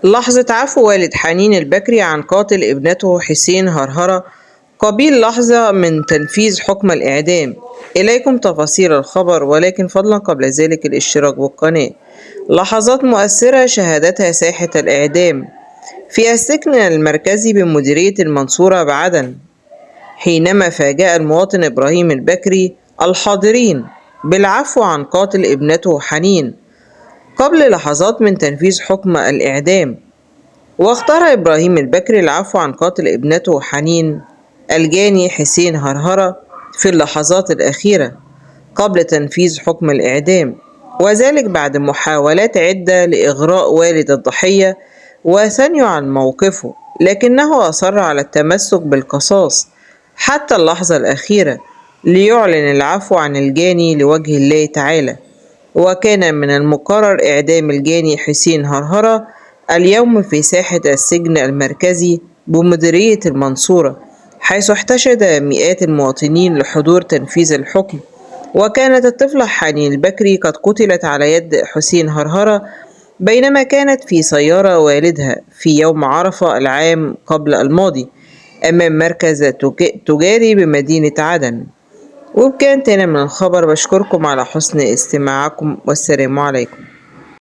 لحظة عفو والد حنين البكري عن قاتل ابنته حسين هرهرة قبيل لحظة من تنفيذ حكم الإعدام. إليكم تفاصيل الخبر، ولكن فضلا قبل ذلك الاشتراك بالقناة. لحظات مؤثرة شهدتها ساحة الإعدام في السجن المركزي بمديرية المنصورة بعدن، حينما فاجأ المواطن إبراهيم البكري الحاضرين بالعفو عن قاتل ابنته حنين قبل لحظات من تنفيذ حكم الإعدام. واختار إبراهيم البكري العفو عن قاتل ابنته حنين الجاني حسين هرهرة في اللحظات الأخيرة قبل تنفيذ حكم الإعدام، وذلك بعد محاولات عدة لإغراء والد الضحية وثنيه عن موقفه، لكنه أصر على التمسك بالقصاص حتى اللحظة الأخيرة ليعلن العفو عن الجاني لوجه الله تعالى. وكان من المقرر إعدام الجاني حسين هرهرة اليوم في ساحة السجن المركزي بمديرية المنصورة، حيث احتشد مئات المواطنين لحضور تنفيذ الحكم. وكانت الطفلة حنين البكري قد قتلت على يد حسين هرهرة بينما كانت في سيارة والدها في يوم عرفة العام قبل الماضي أمام مركز تجاري بمدينة عدن. وبكان تاني من الخبر، بشكركم على حسن استماعكم والسلام عليكم.